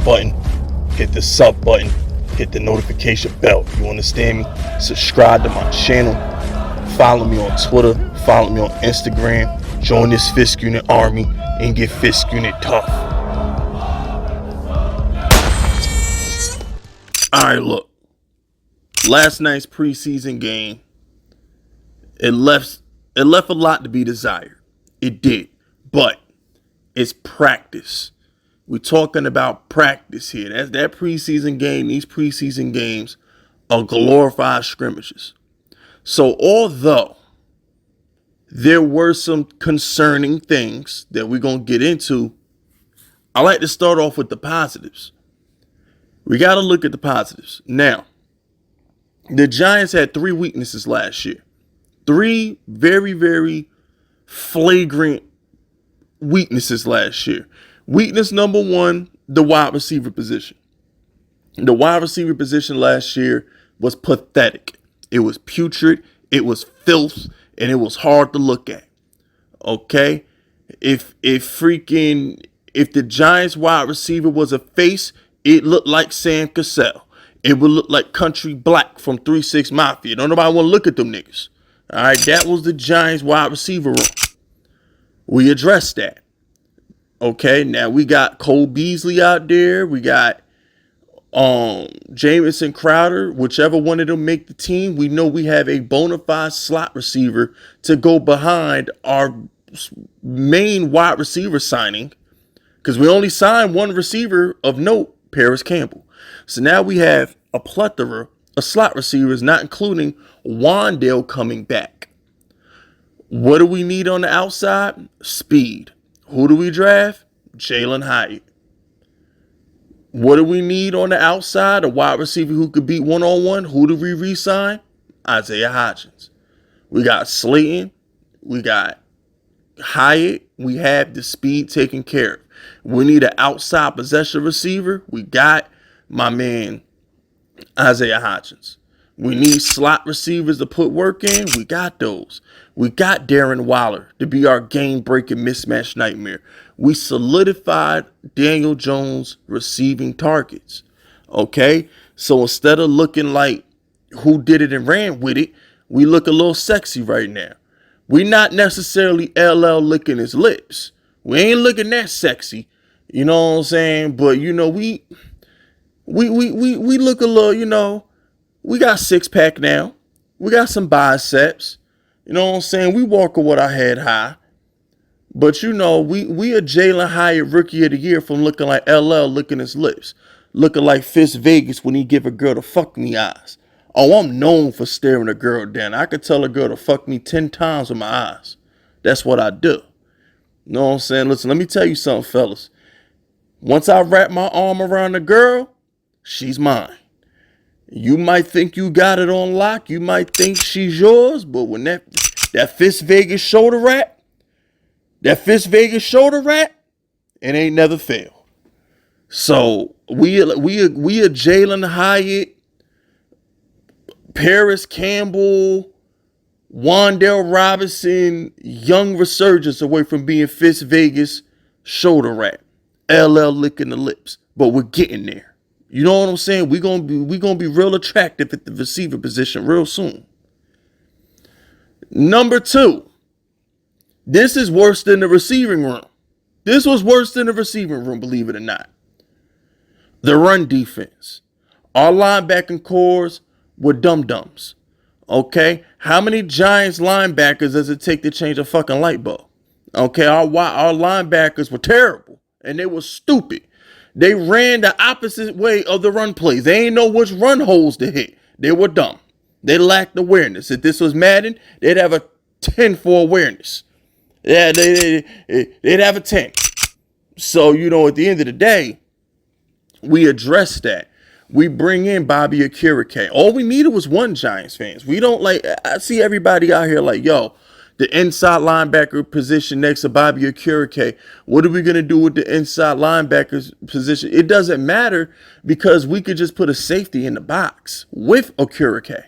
button, hit the sub button, hit the notification bell. You understand me? Subscribe to my channel. Follow me on Twitter. Follow me on Instagram. Join this Fisk Unit army and get Fisk Unit tough. Alright, look. Last night's preseason game, it left a lot to be desired. It did. But it's practice. We're talking about practice here. That preseason game, these preseason games are glorified scrimmages. So although there were some concerning things that we're going to get into, I like to start off with the positives. We got to look at the positives. Now, the Giants had 3 weaknesses last year. 3 very, very flagrant weaknesses last year. Weakness number 1, the wide receiver position. The wide receiver position last year was pathetic. It was putrid, it was filth, and it was hard to look at. Okay? If the Giants wide receiver was a face, it looked like Sam Cassell. It would look like Country Black from 3-6 Mafia. Don't nobody want to look at them niggas. All right, that was the Giants wide receiver room. We addressed that. Okay, now we got Cole Beasley out there. We got Jamison Crowder. Whichever one of them make the team, we know we have a bona fide slot receiver to go behind our main wide receiver signing, because we only signed one receiver of note, Paris Campbell. So now we have a plethora of slot receivers, not including Wandale coming back. What do we need on the outside? Speed. Who do we draft? Jalen Hyatt. What do we need on the outside? A wide receiver who could beat one-on-one. Who do we re-sign? Isaiah Hodgins. We got Slayton. We got Hyatt. We have the speed taken care of. We need an outside possession receiver. We got my man Isaiah Hodgins. We need slot receivers to put work in. We got those. We got Darren Waller to be our game-breaking mismatch nightmare. We solidified Daniel Jones receiving targets. Okay? So instead of looking like who did it and ran with it, we look a little sexy right now. We're not necessarily LL licking his lips. We ain't looking that sexy. You know what I'm saying? But, you know, we look a little, you know, we got 6-pack now. We got some biceps. You know what I'm saying? We walking with our head high. But, you know, we a Jalen Hyatt Rookie of the Year from looking like LL licking his lips. Looking like Fist Vegas when he give a girl the fuck me eyes. Oh, I'm known for staring a girl down. I could tell a girl to fuck me 10 times with my eyes. That's what I do. You know what I'm saying? Listen, let me tell you something, fellas. Once I wrap my arm around a girl, she's mine. You might think you got it on lock. You might think she's yours. But when that Fist Vegas shoulder wrap, it ain't never failed. So we a Jalen Hyatt, Paris Campbell, Wandale Robinson, young resurgence away from being Fist Vegas shoulder wrap. LL licking the lips. But we're getting there. You know what I'm saying? We're gonna be real attractive at the receiver position real soon. Number 2. This is worse than the receiving room. This was worse than the receiving room, believe it or not. The run defense. Our linebacking cores were dum-dums. Okay? How many Giants linebackers does it take to change a fucking light bulb? Okay, our linebackers were terrible, and they were stupid. They ran the opposite way of the run plays. They ain't know which run holes to hit. They were dumb. They lacked awareness. If this was Madden, they'd have a 10 for awareness. Yeah, they'd have a 10. So, you know, at the end of the day, we address that. We bring in Bobby Okereke. All we needed was one Giants fans. We don't like, I see everybody out here like, yo, the inside linebacker position next to Bobby Okereke. What are we going to do with the inside linebacker position? It doesn't matter because we could just put a safety in the box with Okereke.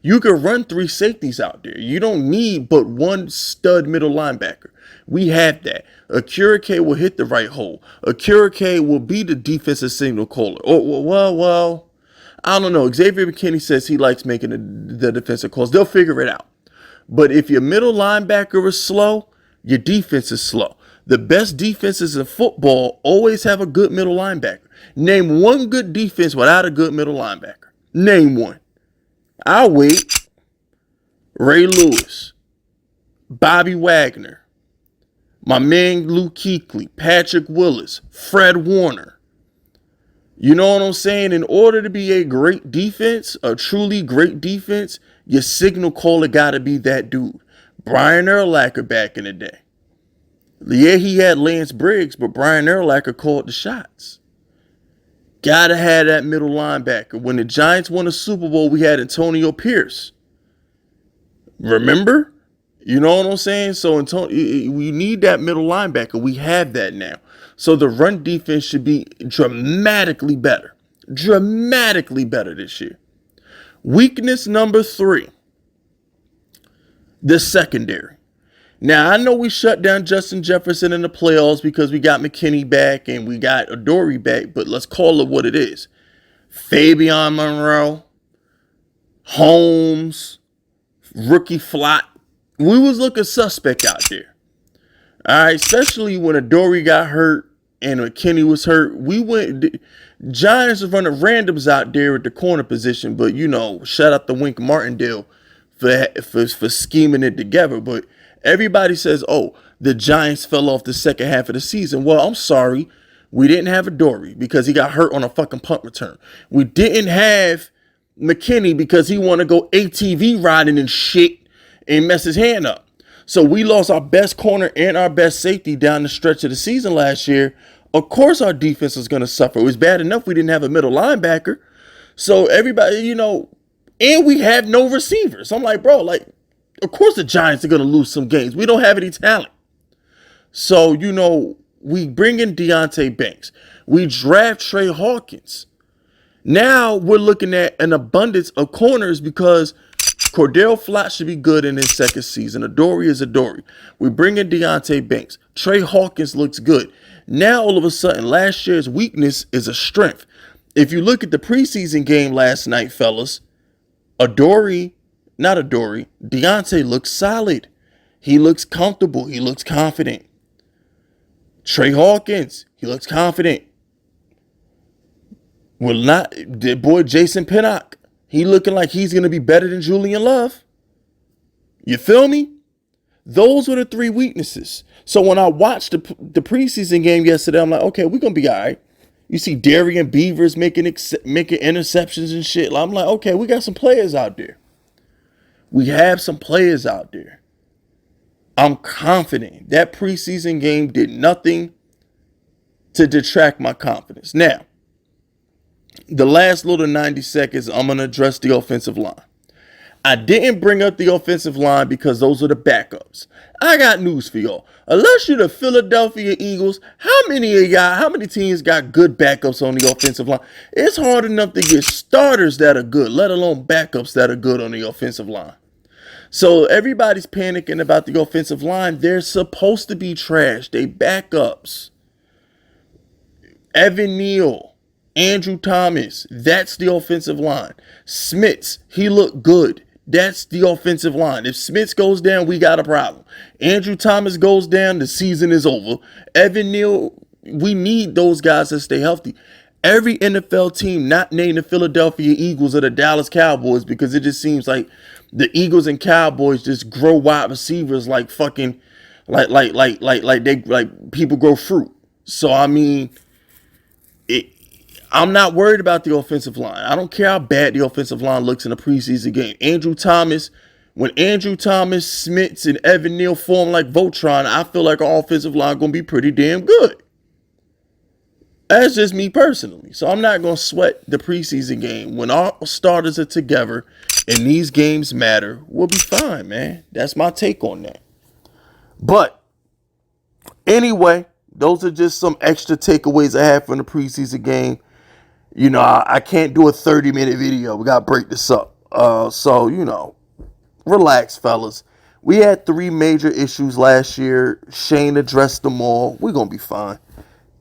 You can run three safeties out there. You don't need but one stud middle linebacker. We have that. Akurike will hit the right hole. Akurike will be the defensive signal caller. Oh, well, I don't know. Xavier McKinney says he likes making the defensive calls. They'll figure it out. But if your middle linebacker is slow, your defense is slow. The best defenses in football always have a good middle linebacker. Name one good defense without a good middle linebacker. Name one. I'll wait. Ray Lewis, Bobby Wagner, my man Luke Kuechly, Patrick Willis, Fred Warner. You know what I'm saying? In order to be a great defense, a truly great defense, your signal caller got to be that dude. Brian Urlacher back in the day. Yeah, he had Lance Briggs, but Brian Urlacher called the shots. Gotta have that middle linebacker. When the Giants won the Super Bowl, we had Antonio Pierce. Remember? You know what I'm saying? So we need that middle linebacker. We have that now. So the run defense should be dramatically better. Dramatically better this year. Weakness number 3. The secondary. Now, I know we shut down Justin Jefferson in the playoffs because we got McKinney back and we got Adoree back, but let's call it what it is. Fabian Monroe, Holmes, rookie Flott. We was looking suspect out there. All right, especially when Adoree got hurt and McKinney was hurt. Giants was running randoms out there at the corner position, but, shout out to Wink Martindale for scheming it together. But everybody says, oh, the Giants fell off the second half of the season. Well, I'm sorry. We didn't have Adoree because he got hurt on a fucking punt return. We didn't have McKinney because he want to go ATV riding and shit and mess his hand up. So we lost our best corner and our best safety down the stretch of the season last year. Of course our defense is going to suffer. It was bad enough we didn't have a middle linebacker. So everybody, and we have no receivers. I'm like, bro, of course the Giants are going to lose some games. We don't have any talent. So, we bring in Deonte Banks. We draft Trey Hawkins. Now we're looking at an abundance of corners because Cordell Flott should be good in his second season. Adoree is Adoree. We bring in Deonte Banks. Trey Hawkins looks good. Now, all of a sudden, last year's weakness is a strength. If you look at the preseason game last night, fellas, Deonte looks solid. He looks comfortable. He looks confident. Trey Hawkins, he looks confident. The boy Jason Pinnock, he looking like he's going to be better than Julian Love. You feel me? Those were the 3 weaknesses. So when I watched the preseason game yesterday, I'm like, okay, we're going to be all right. You see Darian Beavers making interceptions and shit. I'm like, okay, we got some players out there. We have some players out there. I'm confident. That preseason game did nothing to detract my confidence. Now, the last little 90 seconds, I'm going to address the offensive line. I didn't bring up the offensive line because those are the backups. I got news for y'all. Unless you're the Philadelphia Eagles, how many teams got good backups on the offensive line? It's hard enough to get starters that are good, let alone backups that are good on the offensive line. So everybody's panicking about the offensive line. They're supposed to be trash. They backups. Evan Neal, Andrew Thomas, that's the offensive line. Smits, he looked good. That's the offensive line. If Smits goes down, we got a problem. Andrew Thomas goes down, the season is over. Evan Neal, we need those guys to stay healthy. Every NFL team not named the Philadelphia Eagles or the Dallas Cowboys, because it just seems like the Eagles and Cowboys just grow wide receivers like fucking like people grow fruit. So I mean, I'm not worried about the offensive line. I don't care how bad the offensive line looks in a preseason game. When Andrew Thomas, Smits, and Evan Neal form like Voltron, I feel like our offensive line going to be pretty damn good. That's just me personally. So I'm not going to sweat the preseason game. When our starters are together and these games matter, we'll be fine, man. That's my take on that. But anyway, those are just some extra takeaways I have from the preseason game. I can't do a 30-minute video. We got to break this up. So, relax, fellas. We had 3 major issues last year. Shane addressed them all. We're going to be fine.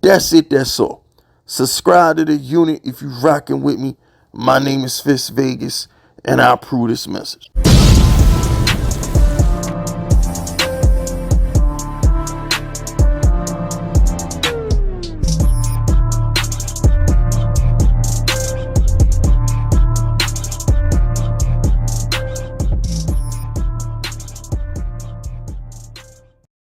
That's it. That's all. Subscribe to the unit if you rocking with me. My name is Fist Vegas, and I approve this message.